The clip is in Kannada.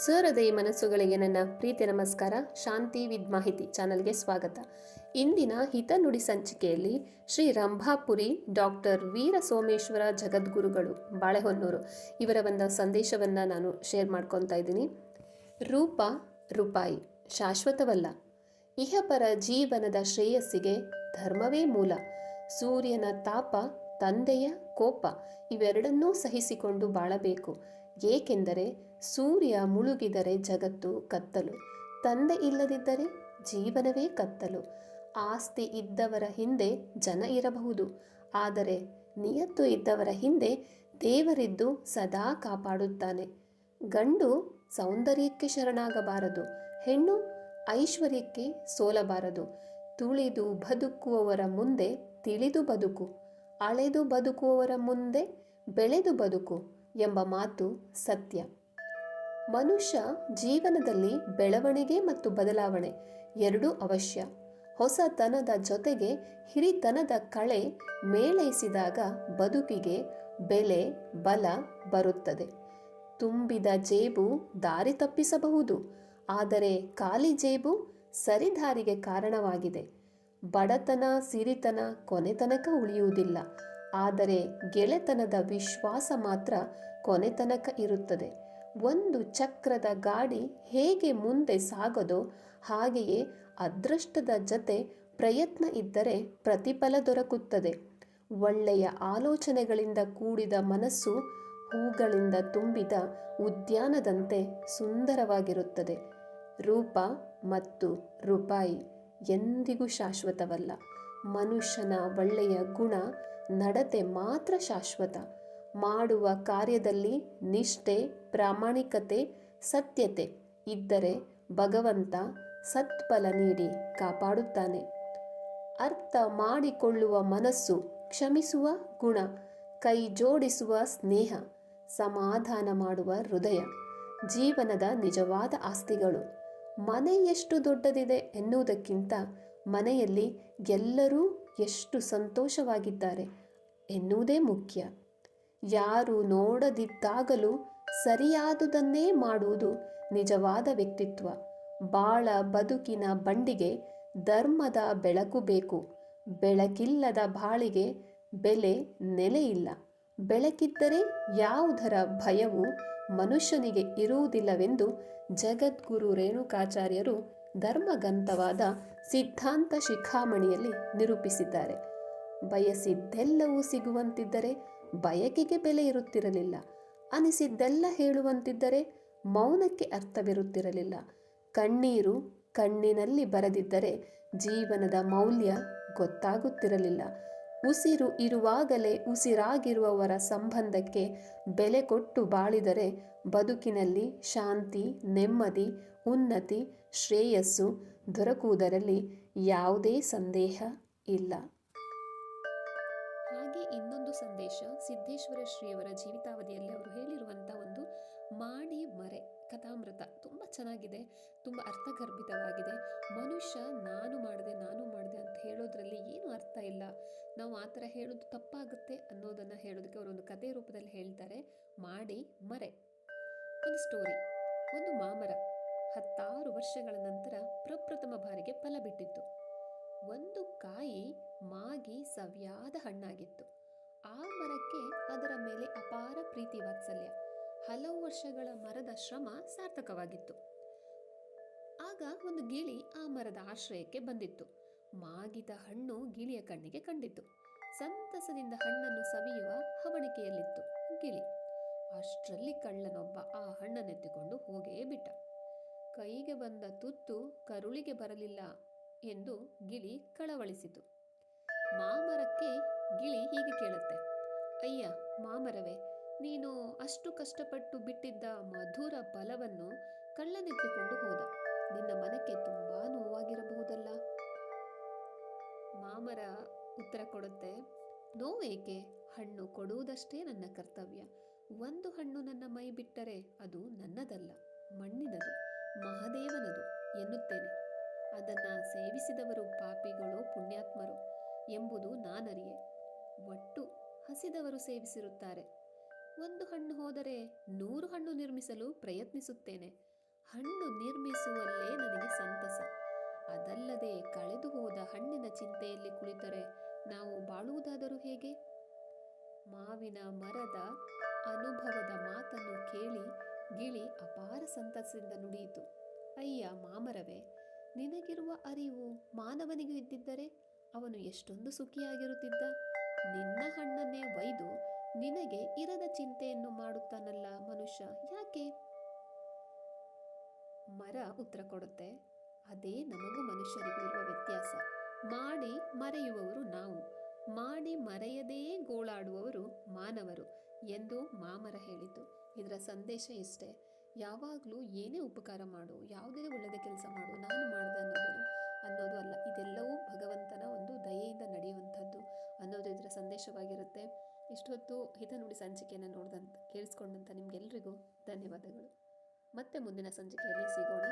ಸಹೃದಯ ಮನಸ್ಸುಗಳಿಗೆ ನನ್ನ ಪ್ರೀತಿ ನಮಸ್ಕಾರ. ಶಾಂತಿ ವಿದ್ ಮಾಹಿತಿ ಚಾನಲ್ಗೆ ಸ್ವಾಗತ. ಇಂದಿನ ಹಿತನುಡಿ ಸಂಚಿಕೆಯಲ್ಲಿ ಶ್ರೀ ರಂಭಾಪುರಿ ಡಾಕ್ಟರ್ ವೀರ ಸೋಮೇಶ್ವರ ಜಗದ್ಗುರುಗಳು ಬಾಳೆಹೊನ್ನೂರು ಇವರ ಒಂದು ಸಂದೇಶವನ್ನು ನಾನು ಶೇರ್ ಮಾಡ್ಕೊತಾ ಇದ್ದೀನಿ. ರೂಪ ರೂಪಾಯಿ ಶಾಶ್ವತವಲ್ಲ. ಇಹಪರ ಜೀವನದ ಶ್ರೇಯಸ್ಸಿಗೆ ಧರ್ಮವೇ ಮೂಲ. ಸೂರ್ಯನ ತಾಪ, ತಂದೆಯ ಕೋಪ ಇವೆರಡನ್ನೂ ಸಹಿಸಿಕೊಂಡು ಬಾಳಬೇಕು. ಏಕೆಂದರೆ ಸೂರ್ಯ ಮುಳುಗಿದರೆ ಜಗತ್ತು ಕತ್ತಲು, ತಂದೆ ಇಲ್ಲದಿದ್ದರೆ ಜೀವನವೇ ಕತ್ತಲು. ಆಸ್ತಿ ಇದ್ದವರ ಹಿಂದೆ ಜನ ಇರಬಹುದು, ಆದರೆ ನಿಯತ್ತು ಇದ್ದವರ ಹಿಂದೆ ದೇವರಿದ್ದು ಸದಾ ಕಾಪಾಡುತ್ತಾನೆ. ಗಂಡು ಸೌಂದರ್ಯಕ್ಕೆ ಶರಣಾಗಬಾರದು, ಹೆಣ್ಣು ಐಶ್ವರ್ಯಕ್ಕೆ ಸೋಲಬಾರದು. ತುಳಿದು ಬದುಕುವವರ ಮುಂದೆ ತಿಳಿದು ಬದುಕು, ಅಳೆದು ಬದುಕುವವರ ಮುಂದೆ ಬೆಳೆದು ಬದುಕು ಎಂಬ ಮಾತು ಸತ್ಯ. ಮನುಷ್ಯ ಜೀವನದಲ್ಲಿ ಬೆಳವಣಿಗೆ ಮತ್ತು ಬದಲಾವಣೆ ಎರಡೂ ಅವಶ್ಯ. ಹೊಸತನದ ಜೊತೆಗೆ ಹಿರಿತನದ ಕಳೆ ಮೇಳೈಸಿದಾಗ ಬದುಕಿಗೆ ಬೆಲೆ ಬಲ ಬರುತ್ತದೆ. ತುಂಬಿದ ಜೇಬು ದಾರಿ ತಪ್ಪಿಸಬಹುದು, ಆದರೆ ಖಾಲಿ ಜೇಬು ಸರಿದಾರಿಗೆ ಕಾರಣವಾಗಿದೆ. ಬಡತನ ಸಿರಿತನ ಕೊನೆತನಕ ಉಳಿಯುವುದಿಲ್ಲ, ಆದರೆ ಗೆಳೆತನದ ವಿಶ್ವಾಸ ಮಾತ್ರ ಕೊನೆತನಕ ಇರುತ್ತದೆ. ಒಂದು ಚಕ್ರದ ಗಾಡಿ ಹೇಗೆ ಮುಂದೆ ಸಾಗದೋ ಹಾಗೆಯೇ ಅದೃಷ್ಟದ ಜತೆ ಪ್ರಯತ್ನ ಇದ್ದರೆ ಪ್ರತಿಫಲ ದೊರಕುತ್ತದೆ. ಒಳ್ಳೆಯ ಆಲೋಚನೆಗಳಿಂದ ಕೂಡಿದ ಮನಸ್ಸು ಹೂಗಳಿಂದ ತುಂಬಿದ ಉದ್ಯಾನದಂತೆ ಸುಂದರವಾಗಿರುತ್ತದೆ. ರೂಪ ಮತ್ತು ರೂಪಾಯಿ ಎಂದಿಗೂ ಶಾಶ್ವತವಲ್ಲ. ಮನುಷ್ಯನ ಒಳ್ಳೆಯ ಗುಣ ನಡತೆ ಮಾತ್ರ ಶಾಶ್ವತ. ಮಾಡುವ ಕಾರ್ಯದಲ್ಲಿ ನಿಷ್ಠೆ, ಪ್ರಾಮಾಣಿಕತೆ, ಸತ್ಯತೆ ಇದ್ದರೆ ಭಗವಂತ ಸತ್ಫಲ ನೀಡಿ ಕಾಪಾಡುತ್ತಾನೆ. ಅರ್ಥ ಮಾಡಿಕೊಳ್ಳುವ ಮನಸ್ಸು, ಕ್ಷಮಿಸುವ ಗುಣ, ಕೈ ಜೋಡಿಸುವ ಸ್ನೇಹ, ಸಮಾಧಾನ ಮಾಡುವ ಹೃದಯ ಜೀವನದ ನಿಜವಾದ ಆಸ್ತಿಗಳು. ಮನೆ ಎಷ್ಟು ದೊಡ್ಡದಿದೆ ಎನ್ನುವುದಕ್ಕಿಂತ ಮನೆಯಲ್ಲಿ ಎಲ್ಲರೂ ಎಷ್ಟು ಸಂತೋಷವಾಗಿದ್ದಾರೆ ಎನ್ನುವುದೇ ಮುಖ್ಯ. ಯಾರು ನೋಡದಿದ್ದಾಗಲೂ ಸರಿಯಾದುದನ್ನೇ ಮಾಡುವುದು ನಿಜವಾದ ವ್ಯಕ್ತಿತ್ವ. ಬಾಳ ಬದುಕಿನ ಬಂಡಿಗೆ ಧರ್ಮದ ಬೆಳಕು ಬೇಕು. ಬೆಳಕಿಲ್ಲದ ಬಾಳಿಗೆ ಬೆಲೆ ನೆಲೆಯಿಲ್ಲ. ಬೆಳಕಿದ್ದರೆ ಯಾವುದರ ಭಯವೂ ಮನುಷ್ಯನಿಗೆ ಇರುವುದಿಲ್ಲವೆಂದು ಜಗದ್ಗುರು ರೇಣುಕಾಚಾರ್ಯರು ಧರ್ಮಗ್ರಂಥವಾದ ಸಿದ್ಧಾಂತ ಶಿಖಾಮಣಿಯಲ್ಲಿ ನಿರೂಪಿಸಿದ್ದಾರೆ. ಬಯಸಿದ್ದೆಲ್ಲವೂ ಸಿಗುವಂತಿದ್ದರೆ ಬಯಕೆಗೆ ಬೆಲೆ ಇರುತ್ತಿರಲಿಲ್ಲ. ಅನಿಸಿದ್ದೆಲ್ಲ ಹೇಳುವಂತಿದ್ದರೆ ಮೌನಕ್ಕೆ ಅರ್ಥವಿರುತ್ತಿರಲಿಲ್ಲ. ಕಣ್ಣೀರು ಕಣ್ಣಿನಲ್ಲಿ ಬರದಿದ್ದರೆ ಜೀವನದ ಮೌಲ್ಯ ಗೊತ್ತಾಗುತ್ತಿರಲಿಲ್ಲ. ಉಸಿರು ಇರುವಾಗಲೇ ಉಸಿರಾಗಿರುವವರ ಸಂಬಂಧಕ್ಕೆ ಬೆಲೆ ಕೊಟ್ಟು ಬಾಳಿದರೆ ಬದುಕಿನಲ್ಲಿ ಶಾಂತಿ, ನೆಮ್ಮದಿ, ಉನ್ನತಿ, ಶ್ರೇಯಸ್ಸು ದೊರಕುವುದರಲ್ಲಿ ಯಾವುದೇ ಸಂದೇಹ ಇಲ್ಲ. ಹಾಗೆ ಇನ್ನೊಂದು ಸಂದೇಶ ಸಿದ್ದೇಶ್ವರ ಶ್ರೀಯವರ ಜೀವಿತಾವಧಿಯಲ್ಲಿ ಅವರು ಹೇಳಿರುವಂಥ ಒಂದು ಮಾಡಿ ಮರೆ ಕಥಾಮೃತ ತುಂಬ ಚೆನ್ನಾಗಿದೆ, ತುಂಬ ಅರ್ಥಗರ್ಭಿತವಾಗಿದೆ. ಮನುಷ್ಯ ನಾನು ಮಾಡಿದೆ ಅಂತ ಹೇಳೋದ್ರಲ್ಲಿ ಏನು ಅರ್ಥ ಇಲ್ಲ, ನಾವು ಆ ಥರ ಹೇಳೋದು ತಪ್ಪಾಗುತ್ತೆ ಅನ್ನೋದನ್ನು ಹೇಳೋದಕ್ಕೆ ಅವರೊಂದು ಕಥೆ ರೂಪದಲ್ಲಿ ಹೇಳ್ತಾರೆ. ಮಾಡಿ ಮರೆ. ಒಂದು ಸ್ಟೋರಿ. ಒಂದು ಮಾಮರ 16 ವರ್ಷಗಳ ನಂತರ ಪ್ರಪ್ರಥಮ ಬಾರಿಗೆ ಫಲ ಬಿಟ್ಟಿತ್ತು. ಒಂದು ಕಾಯಿ ಮಾಗಿ ಸವಿಯಾದ ಹಣ್ಣಾಗಿತ್ತು. ಆ ಮರಕ್ಕೆ ಅದರ ಮೇಲೆ ಅಪಾರ ಪ್ರೀತಿ ವಾತ್ಸಲ್ಯ. ಹಲವು ವರ್ಷಗಳ ಮರದ ಶ್ರಮ ಸಾರ್ಥಕವಾಗಿತ್ತು. ಆಗ ಒಂದು ಗಿಳಿ ಆ ಮರದ ಆಶ್ರಯಕ್ಕೆ ಬಂದಿತ್ತು. ಮಾಗಿದ ಹಣ್ಣು ಗಿಳಿಯ ಕಣ್ಣಿಗೆ ಕಂಡಿತು. ಸಂತಸದಿಂದ ಹಣ್ಣನ್ನು ಸವಿಯುವ ಹವಣಿಕೆಯಲ್ಲಿತ್ತು ಗಿಳಿ. ಅಷ್ಟರಲ್ಲಿ ಕಳ್ಳನೊಬ್ಬ ಆ ಹಣ್ಣನ್ನೆತ್ತಿಕೊಂಡು ಹೋಗೇ ಬಿಟ್ಟ. ಕೈಗೆ ಬಂದ ತುತ್ತು ಕರುಳಿಗೆ ಬರಲಿಲ್ಲ ಎಂದು ಗಿಳಿ ಕಳವಳಿಸಿತು. ಮಾಮರಕ್ಕೆ ಗಿಳಿ ಹೀಗೆ ಕೇಳುತ್ತೆ, ಅಯ್ಯ ಮಾಮರವೇ, ನೀನು ಅಷ್ಟು ಕಷ್ಟಪಟ್ಟು ಬಿಟ್ಟಿದ್ದ ಮಧುರ ಫಲವನ್ನು ಕಳ್ಳನೆತ್ತಿಕೊಂಡು ಹೋದ. ನಿನ್ನ ಮನಕ್ಕೆ ತುಂಬಾ ನೋವಾಗಿರಬಹುದಲ್ಲ. ಮಾಮರ ಉತ್ತರ ಕೊಡುತ್ತೆ, ನೋವೇಕೆ? ಹಣ್ಣು ಕೊಡುವುದಷ್ಟೇ ನನ್ನ ಕರ್ತವ್ಯ. ಒಂದು ಹಣ್ಣು ನನ್ನ ಮೈ ಬಿಟ್ಟರೆ ಅದು ನನ್ನದಲ್ಲ, ಮಣ್ಣಿನದು, ಮಹಾದೇವನದು ಎನ್ನುತ್ತೇನೆ. ಅದನ್ನು ಸೇವಿಸಿದವರು ಪಾಪಿಗಳೋ ಪುಣ್ಯಾತ್ಮರೋ ಎಂಬುದು ನಾನರಿಯೆ. ಒಟ್ಟು ಹಸಿದವರು ಸೇವಿಸಿರುತ್ತಾರೆ. ಒಂದು ಹಣ್ಣು ಹೋದರೆ 100 ಹಣ್ಣು ನಿರ್ಮಿಸಲು ಪ್ರಯತ್ನಿಸುತ್ತೇನೆ. ಹಣ್ಣು ನಿರ್ಮಿಸುವಲ್ಲೇ ನನಗೆ ಸಂತಸ. ಅದಲ್ಲದೆ ಕಳೆದು ಹೋದ ಹಣ್ಣಿನ ಚಿಂತೆಯಲ್ಲಿ ಕುಳಿತರೆ ನಾವು ಬಾಳುವುದಾದರೂ ಹೇಗೆ? ಮಾವಿನ ಮರದ ಅನುಭವದ ಮಾತನ್ನು ಕೇಳಿ ಗಿಳಿ ಅಪಾರ ಸಂತಸದಿಂದ ನುಡಿಯಿತು. ಅಯ್ಯ ಮಾಮರವೇ, ನಿನಗಿರುವ ಅರಿವು ಮಾನವನಿಗೂ ಇದ್ದಿದ್ದರೆ ಅವನು ಎಷ್ಟೊಂದು ಸುಖಿಯಾಗಿರುತ್ತಿದ್ದ. ನಿನ್ನ ಹಣ್ಣನ್ನೇ ಒಯ್ದು ನಿನಗೆ ಇರದ ಚಿಂತೆಯನ್ನು ಮಾಡುತ್ತಾನಲ್ಲ ಮನುಷ್ಯ, ಯಾಕೆ? ಮರ ಉತ್ತರ ಕೊಡುತ್ತೆ, ಅದೇ ನಮಗೂ ಮನುಷ್ಯರಿಗೂ ಇರುವ ವ್ಯತ್ಯಾಸ. ಮಾಡಿ ಮರೆಯುವವರು ನಾವು, ಮಾಡಿ ಮರೆಯದೇ ಗೋಳಾಡುವವರು ಮಾನವರು ಎಂದು ಮಾಮರ ಹೇಳಿತು. ಇದರ ಸಂದೇಶ ಇಷ್ಟೇ, ಯಾವಾಗಲೂ ಏನೇ ಉಪಕಾರ ಮಾಡು, ಯಾವುದೇ ಒಳ್ಳೆಯದ ಕೆಲಸ ಮಾಡು, ನಾನು ಮಾಡಿದೆ ಅನ್ನೋದು ಅಲ್ಲ, ಇದೆಲ್ಲವೂ ಭಗವಂತನ ಒಂದು ದಯೆಯಿಂದ ನಡೆಯುವಂಥದ್ದು ಅನ್ನೋದು ಇದರ ಸಂದೇಶವಾಗಿರುತ್ತೆ. ಇಷ್ಟೊತ್ತು ಹಿತನುಡಿ ಸಂಚಿಕೆಯನ್ನು ಕೇಳಿಸ್ಕೊಂಡಂಥ ನಿಮಗೆಲ್ಲರಿಗೂ ಧನ್ಯವಾದಗಳು. ಮತ್ತೆ ಮುಂದಿನ ಸಂಚಿಕೆಯಲ್ಲಿ ಸಿಗೋಣ.